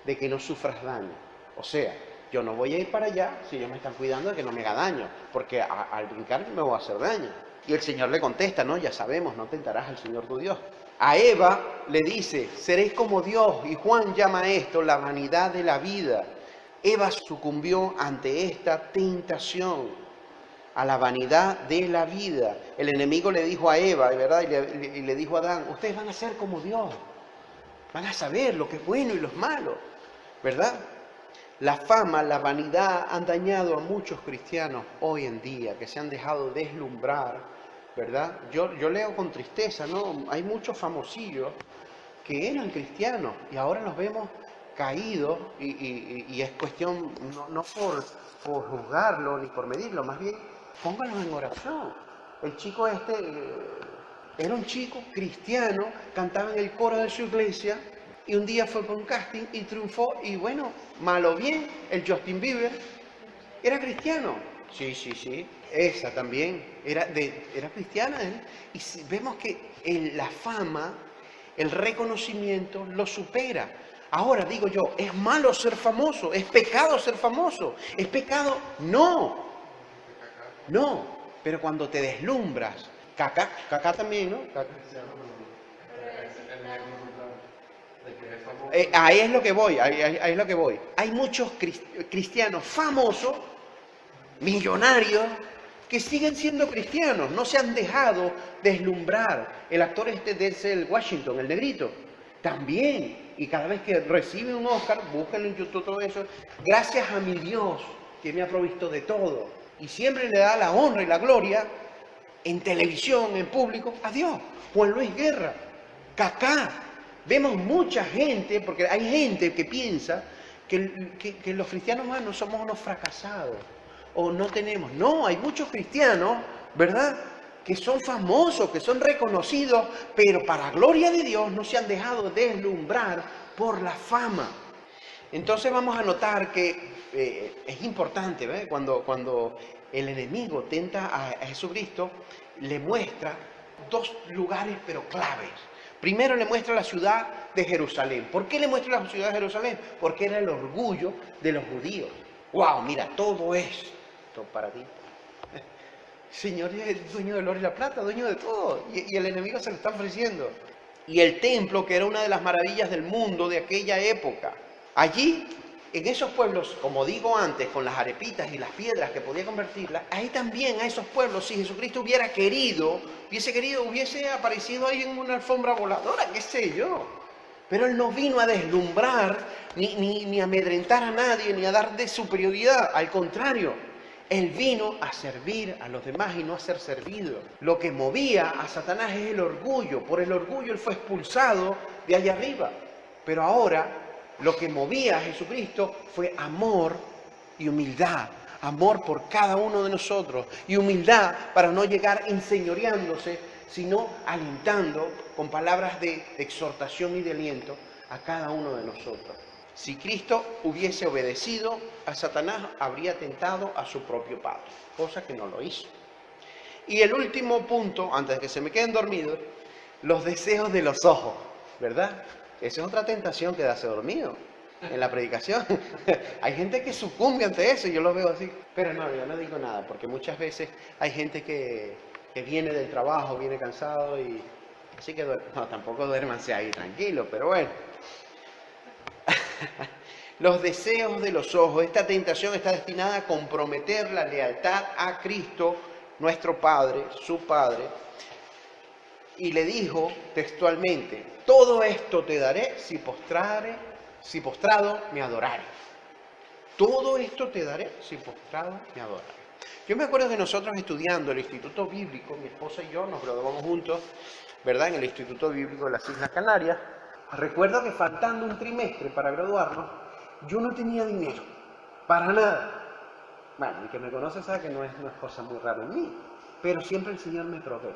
de que no sufras daño. O sea, yo no voy a ir para allá si ellos me están cuidando de que no me haga daño, porque al brincar me voy a hacer daño. Y el Señor le contesta, no, ya sabemos, no tentarás al Señor tu Dios. A Eva le dice, seréis como Dios, y Juan llama esto la vanidad de la vida. Eva sucumbió ante esta tentación, a la vanidad de la vida. El enemigo le dijo a Eva, ¿verdad?, y le dijo a Adán, ustedes van a ser como Dios, van a saber lo que es bueno y lo malo, ¿verdad? La fama, la vanidad han dañado a muchos cristianos hoy en día, que se han dejado deslumbrar, ¿verdad? Yo leo con tristeza, ¿no? Hay muchos famosillos que eran cristianos y ahora los vemos caído y es cuestión, no por juzgarlo ni por medirlo, más bien póngalos en oración. El chico era un chico cristiano, cantaba en el coro de su iglesia y un día fue por un casting y triunfó y bueno, mal o bien, el Justin Bieber era cristiano. Sí, sí, sí. Esa también era cristiana, ¿eh? Y vemos que la fama, el reconocimiento lo supera. Ahora digo yo, ¿es malo ser famoso? ¿Es pecado ser famoso? ¿Es pecado? No, no. Pero cuando te deslumbras, Cacá también, ¿no? Ahí es lo que voy, ahí es lo que voy. Hay muchos cristianos famosos, millonarios, que siguen siendo cristianos, no se han dejado deslumbrar. El actor Denzel Washington, el negrito, también. Y cada vez que recibe un Oscar, búsquenlo en YouTube todo eso. Gracias a mi Dios que me ha provisto de todo. Y siempre le da la honra y la gloria en televisión, en público, a Dios. Juan Luis Guerra, Cacá. Vemos mucha gente, porque hay gente que piensa que los cristianos no somos unos fracasados o no tenemos. No, hay muchos cristianos, ¿verdad?, que son famosos, que son reconocidos, pero para gloria de Dios no se han dejado deslumbrar por la fama. Entonces vamos a notar que es importante, ¿ves? Cuando el enemigo tenta a Jesucristo, le muestra dos lugares pero claves. Primero le muestra la ciudad de Jerusalén. ¿Por qué le muestra la ciudad de Jerusalén? Porque era el orgullo de los judíos. ¡Wow! Mira, todo esto para ti. Señor es dueño del oro y la plata, dueño de todo. Y el enemigo se lo está ofreciendo. Y el templo, que era una de las maravillas del mundo de aquella época. Allí, en esos pueblos, como digo antes, con las arepitas y las piedras que podía convertirlas, ahí también a esos pueblos, si Jesucristo hubiese aparecido ahí en una alfombra voladora, qué sé yo. Pero Él no vino a deslumbrar, ni a amedrentar a nadie, ni a dar de superioridad. Al contrario, Él vino a servir a los demás y no a ser servido. Lo que movía a Satanás es el orgullo. Por el orgullo Él fue expulsado de allá arriba. Pero ahora lo que movía a Jesucristo fue amor y humildad. Amor por cada uno de nosotros y humildad para no llegar enseñoreándose, sino alentando con palabras de exhortación y de aliento a cada uno de nosotros. Si Cristo hubiese obedecido a Satanás, habría tentado a su propio Padre, cosa que no lo hizo. Y el último punto, antes de que se me queden dormidos, los deseos de los ojos, ¿verdad? Esa es otra tentación que darse dormido en la predicación. Hay gente que sucumbe ante eso y yo lo veo así. Pero no, yo no digo nada, porque muchas veces hay gente que viene del trabajo, viene cansado y así que no, tampoco duérmanse ahí tranquilo, pero bueno. Los deseos de los ojos. Esta tentación está destinada a comprometer la lealtad a Cristo, nuestro Padre, su Padre. Y le dijo textualmente: todo esto te daré si postrado me adorare. Todo esto te daré si postrado me adorare. Yo me acuerdo que nosotros estudiando el Instituto Bíblico, mi esposa y yo nos graduamos juntos, ¿verdad?, en el Instituto Bíblico de las Islas Canarias. Recuerdo que faltando un trimestre para graduarnos, yo no tenía dinero, para nada. Bueno, el que me conoce sabe que no es cosa muy rara en mí, pero siempre el Señor me provee.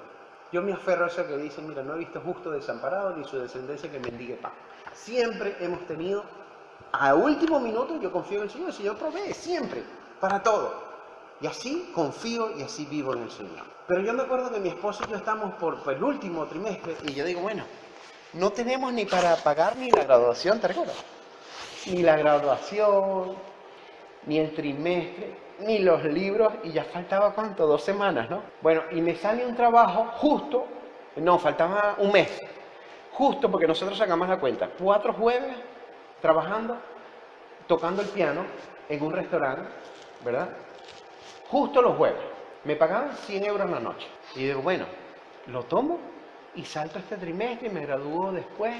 Yo me aferro a eso que dice: mira, no he visto justo desamparado ni su descendencia que mendigue pan. Siempre hemos tenido, a último minuto, yo confío en el Señor provee, siempre, para todo. Y así confío y así vivo en el Señor. Pero yo me acuerdo que mi esposo y yo estamos por el último trimestre y yo digo, bueno, no tenemos ni para pagar ni la graduación, ¿te recuerdas? Ni la graduación, ni el trimestre, ni los libros, y ya faltaba ¿cuánto? 2 semanas, ¿no? Bueno, y me sale un trabajo justo, no, faltaba un mes, justo porque nosotros sacamos la cuenta, 4 jueves trabajando, tocando el piano en un restaurante, ¿verdad? Justo los jueves. Me pagaban 100 euros la noche. Y digo, bueno, lo tomo y salto este trimestre y me gradúo después.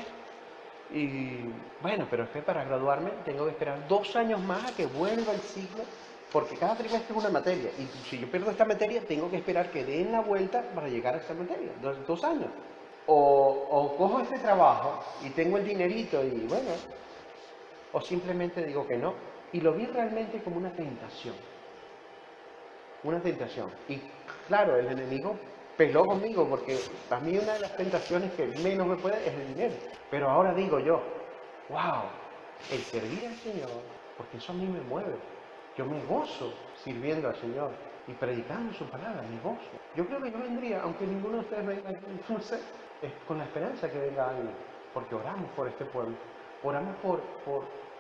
Y bueno, pero es que para graduarme tengo que esperar 2 años más a que vuelva el ciclo, porque cada trimestre es una materia. Y si yo pierdo esta materia, tengo que esperar que den la vuelta para llegar a esta materia. 2 años. O cojo este trabajo y tengo el dinerito y bueno, o simplemente digo que no. Y lo vi realmente como una tentación. Una tentación. Y claro, el enemigo peló conmigo porque a mí una de las tentaciones que menos me puede es el dinero. Pero ahora digo yo, wow, el servir al Señor, porque eso a mí me mueve. Yo me gozo sirviendo al Señor y predicando su palabra, me gozo. Yo creo que yo vendría, aunque ninguno de ustedes venga aquí, no sé, es con la esperanza que venga alguien, porque oramos por este pueblo. Oramos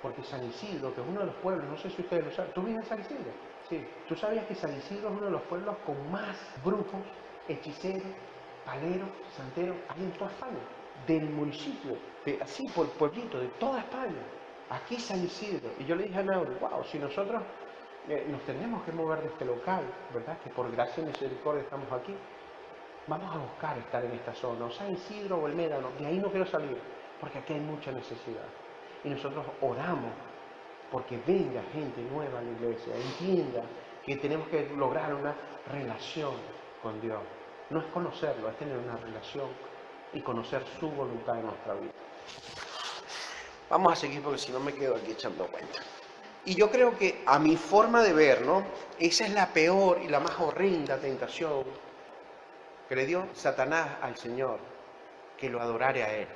porque San Isidro, que es uno de los pueblos, no sé si ustedes lo saben, ¿tú vives en San Isidro? Sí. ¿Tú sabías que San Isidro es uno de los pueblos con más brujos, hechiceros, paleros, santeros hay en toda España? Del municipio, así por pueblito, de toda España. Aquí San Isidro. Y yo le dije a Nauru, wow, si nosotros nos tenemos que mover de este local, ¿verdad? Que por gracia y misericordia estamos aquí. Vamos a buscar estar en esta zona, o San Isidro o el Médano, de ahí no quiero salir, porque aquí hay mucha necesidad. Y nosotros oramos porque venga gente nueva a la iglesia, entienda que tenemos que lograr una relación con Dios. No es conocerlo, es tener una relación y conocer su voluntad en nuestra vida. Vamos a seguir porque si no me quedo aquí echando cuenta. Y yo creo que a mi forma de ver, ¿no? Esa es la peor y la más horrenda tentación que le dio Satanás al Señor, que lo adorare a Él.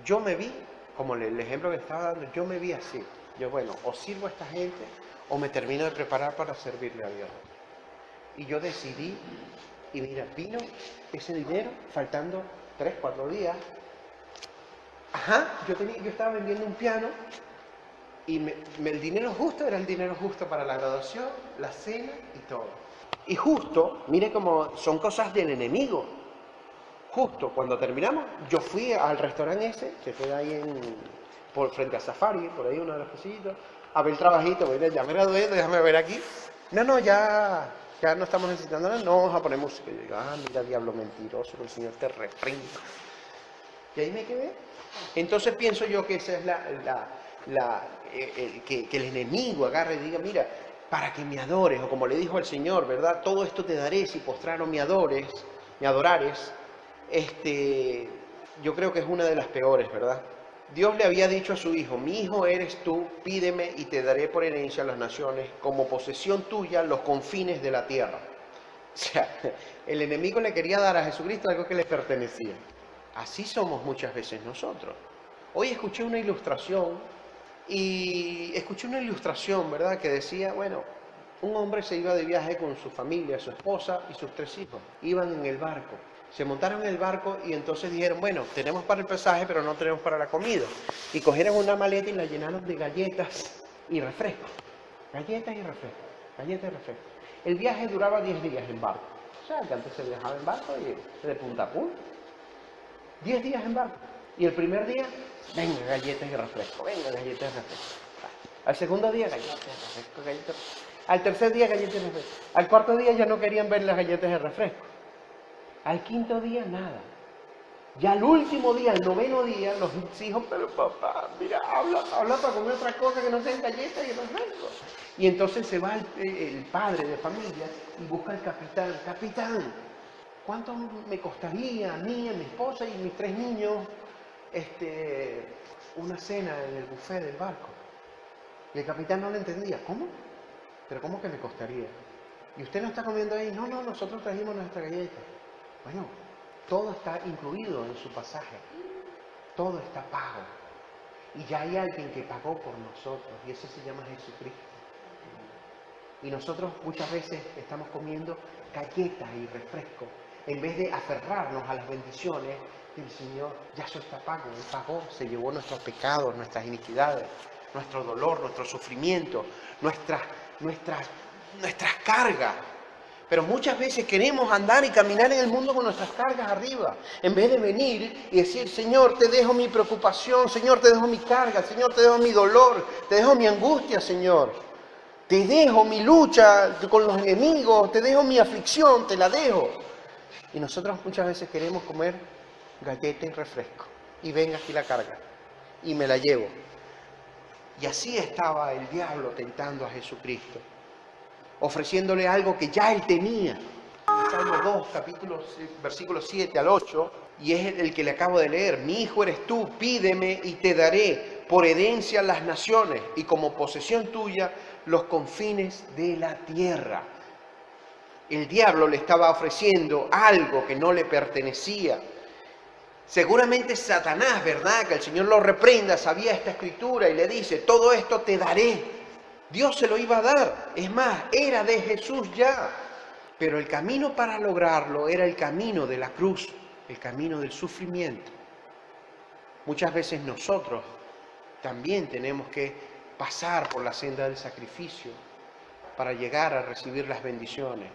Yo me vi, como el ejemplo que estaba dando, yo me vi así. Yo, bueno, o sirvo a esta gente o me termino de preparar para servirle a Dios. Y yo decidí, y mira, vino ese dinero faltando 3, 4 días. Yo estaba vendiendo un piano y el dinero justo era el dinero justo para la graduación, la cena y todo. Y justo, mire cómo son cosas del enemigo. Justo cuando terminamos, yo fui al restaurante ese, que queda ahí por frente a Safari, por ahí uno de los cositos, a ver el trabajito, mira, ya me gradué, déjame ver aquí. No, ya no estamos necesitando nada, no vamos a poner música. Y yo digo, mira, diablo mentiroso, el Señor te reprenda. Y ahí me quedé. Entonces pienso yo que esa es que el enemigo agarre y diga, mira, para que me adores, o como le dijo al Señor, ¿verdad? Todo esto te daré si postraro me adorares. Yo creo que es una de las peores, ¿verdad? Dios le había dicho a su hijo, mi hijo eres tú, pídeme y te daré por herencia a las naciones, como posesión tuya los confines de la tierra. O sea, el enemigo le quería dar a Jesucristo algo que le pertenecía. Así somos muchas veces nosotros. Hoy escuché una ilustración, ¿verdad? Que decía, bueno, un hombre se iba de viaje con su familia, su esposa y sus 3 hijos. Iban en el barco. Se montaron en el barco y entonces dijeron, bueno, tenemos para el pasaje, pero no tenemos para la comida. Y cogieron una maleta y la llenaron de galletas y refrescos. Galletas y refrescos. El viaje duraba 10 días en barco. O sea, que antes se viajaba en barco y de punta a punta. 10 días en barco. Y el primer día, venga, galletas y refresco. Al segundo día, galletas y refresco. Al tercer día, galletas y refresco. Al cuarto día ya no querían ver las galletas y refresco. Al quinto día, nada. Ya al último día, el 9º día, los hijos, pero papá, mira, habla para comer otra cosa que no sean galletas y refresco. Y entonces se va el padre de familia y busca al capitán. Capitán, ¿cuánto me costaría a mí, a mi esposa y mis 3 niños una cena en el buffet del barco? Y el capitán no le entendía. ¿Cómo? ¿Pero cómo que me costaría? ¿Y usted no está comiendo ahí? No, nosotros trajimos nuestra galleta. Bueno, todo está incluido en su pasaje. Todo está pago. Y ya hay alguien que pagó por nosotros. Y ese se llama Jesucristo. Y nosotros muchas veces estamos comiendo galletas y refresco. En vez de aferrarnos a las bendiciones del Señor, ya eso está pago. Él pagó, se llevó nuestros pecados, nuestras iniquidades, nuestro dolor, nuestro sufrimiento, nuestras cargas. Pero muchas veces queremos andar y caminar en el mundo con nuestras cargas arriba, en vez de venir y decir, Señor, te dejo mi preocupación, Señor, te dejo mi carga, Señor, te dejo mi dolor, te dejo mi angustia, Señor. Te dejo mi lucha con los enemigos, te dejo mi aflicción, te la dejo. Y nosotros muchas veces queremos comer galleta y refresco. Y venga aquí la carga. Y me la llevo. Y así estaba el diablo tentando a Jesucristo, ofreciéndole algo que ya él tenía. Salmo 2, versículos 7 al 8, y es el que le acabo de leer. Mi hijo eres tú, pídeme y te daré por herencia las naciones y como posesión tuya los confines de la tierra. El diablo le estaba ofreciendo algo que no le pertenecía. Seguramente Satanás, ¿verdad? Que el Señor lo reprenda, sabía esta escritura y le dice, todo esto te daré. Dios se lo iba a dar. Es más, era de Jesús ya. Pero el camino para lograrlo era el camino de la cruz, el camino del sufrimiento. Muchas veces nosotros también tenemos que pasar por la senda del sacrificio para llegar a recibir las bendiciones.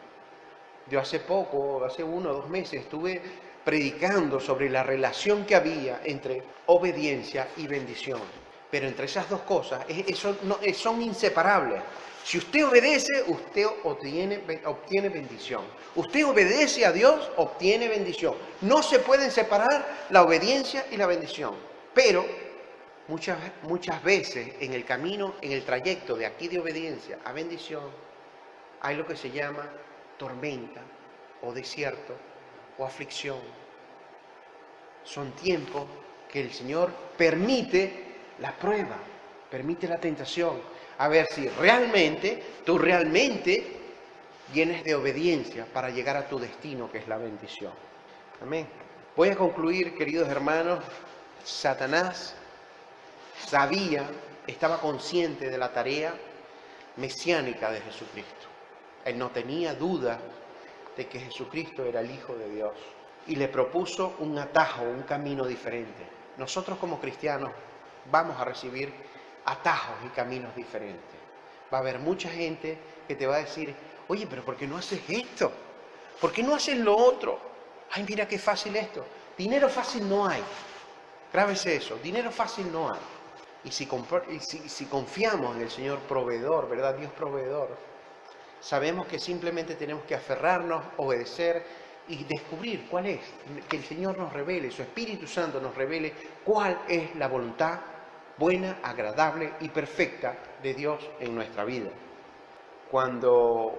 Yo hace 1 o 2 meses, estuve predicando sobre la relación que había entre obediencia y bendición. Pero entre esas dos cosas, son inseparables. Si usted obedece, usted obtiene bendición. Usted obedece a Dios, obtiene bendición. No se pueden separar la obediencia y la bendición. Pero muchas veces en el camino, en el trayecto de aquí de obediencia a bendición, hay lo que se llama tormenta o desierto o aflicción. Son tiempos que el Señor permite la prueba, permite la tentación, a ver si tú realmente vienes de obediencia para llegar a tu destino, que es la bendición. Amén. Voy a concluir, queridos hermanos. Satanás estaba consciente de la tarea mesiánica de Jesucristo. Él no tenía duda de que Jesucristo era el Hijo de Dios y le propuso un atajo, un camino diferente. Nosotros como cristianos vamos a recibir atajos y caminos diferentes. Va a haber mucha gente que te va a decir, oye, pero ¿por qué no haces esto? ¿Por qué no haces lo otro? Ay, mira qué fácil esto. Dinero fácil no hay. Grábese eso, dinero fácil no hay. Y si confiamos en el Señor proveedor, ¿verdad? Dios proveedor, sabemos que simplemente tenemos que aferrarnos, obedecer y descubrir cuál es. Que el Señor nos revele, su Espíritu Santo nos revele cuál es la voluntad buena, agradable y perfecta de Dios en nuestra vida. Cuando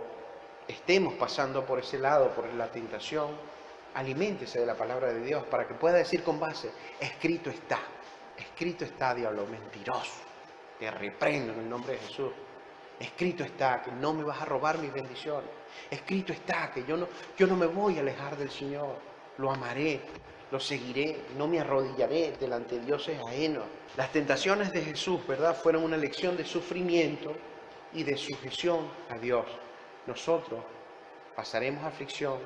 estemos pasando por ese lado, por la tentación, aliméntese de la palabra de Dios para que pueda decir con base, escrito está, diablo mentiroso, te reprendo en el nombre de Jesús. Escrito está que no me vas a robar mis bendiciones. Escrito está que yo no me voy a alejar del Señor. Lo amaré, lo seguiré, no me arrodillaré delante de dioses ajenos. Las tentaciones de Jesús, ¿verdad?, fueron una lección de sufrimiento y de sujeción a Dios. Nosotros pasaremos aflicción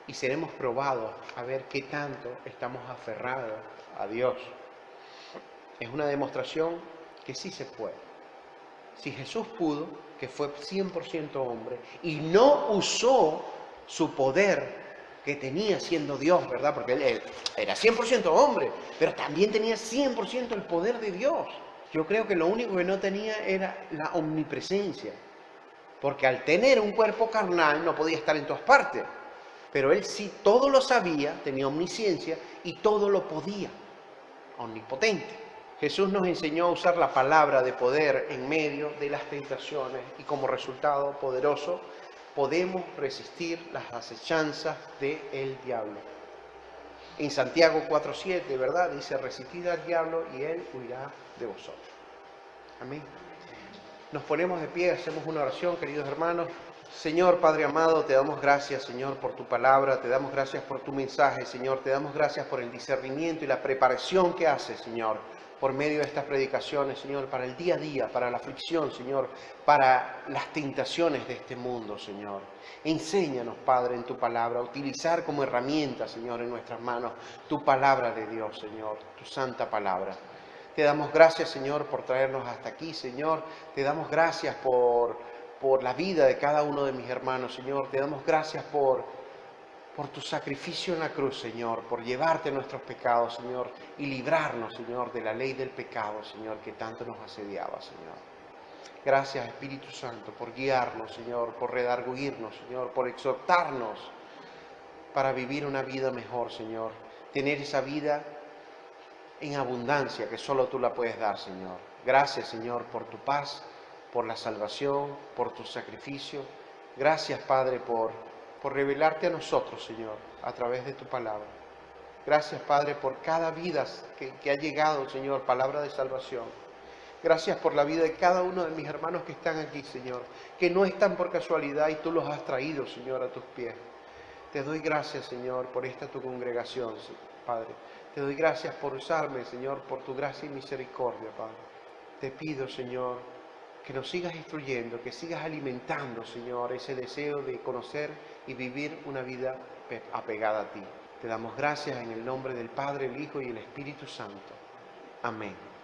y seremos probados a ver qué tanto estamos aferrados a Dios. Es una demostración que sí se puede. Si Jesús pudo, que fue 100% hombre, y no usó su poder que tenía siendo Dios, ¿verdad? Porque él era 100% hombre, pero también tenía 100% el poder de Dios. Yo creo que lo único que no tenía era la omnipresencia, porque al tener un cuerpo carnal no podía estar en todas partes, pero él sí todo lo sabía, tenía omnisciencia y todo lo podía, omnipotente. Jesús nos enseñó a usar la palabra de poder en medio de las tentaciones y como resultado poderoso podemos resistir las acechanzas del diablo. En Santiago 4:7, ¿verdad? Dice, resistid al diablo y él huirá de vosotros. Amén. Nos ponemos de pie, hacemos una oración, queridos hermanos. Señor Padre amado, te damos gracias, Señor, por tu palabra, te damos gracias por tu mensaje, Señor, te damos gracias por el discernimiento y la preparación que haces, Señor, por medio de estas predicaciones, Señor, para el día a día, para la aflicción, Señor, para las tentaciones de este mundo, Señor. Enséñanos, Padre, en tu palabra, a utilizar como herramienta, Señor, en nuestras manos, tu palabra de Dios, Señor, tu santa palabra. Te damos gracias, Señor, por traernos hasta aquí, Señor. Te damos gracias por la vida de cada uno de mis hermanos, Señor. Te damos gracias por tu sacrificio en la cruz, Señor, por llevarte nuestros pecados, Señor, y librarnos, Señor, de la ley del pecado, Señor, que tanto nos asediaba, Señor. Gracias, Espíritu Santo, por guiarnos, Señor, por redarguirnos, Señor, por exhortarnos para vivir una vida mejor, Señor. Tener esa vida en abundancia que solo tú la puedes dar, Señor. Gracias, Señor, por tu paz, por la salvación, por tu sacrificio. Gracias, Padre, por revelarte a nosotros, Señor, a través de tu palabra. Gracias, Padre, por cada vida que ha llegado, Señor, palabra de salvación. Gracias por la vida de cada uno de mis hermanos que están aquí, Señor, que no están por casualidad y tú los has traído, Señor, a tus pies. Te doy gracias, Señor, por esta tu congregación, Padre. Te doy gracias por usarme, Señor, por tu gracia y misericordia, Padre. Te pido, Señor, que nos sigas instruyendo, que sigas alimentando, Señor, ese deseo de conocer y vivir una vida apegada a ti. Te damos gracias en el nombre del Padre, el Hijo y el Espíritu Santo. Amén.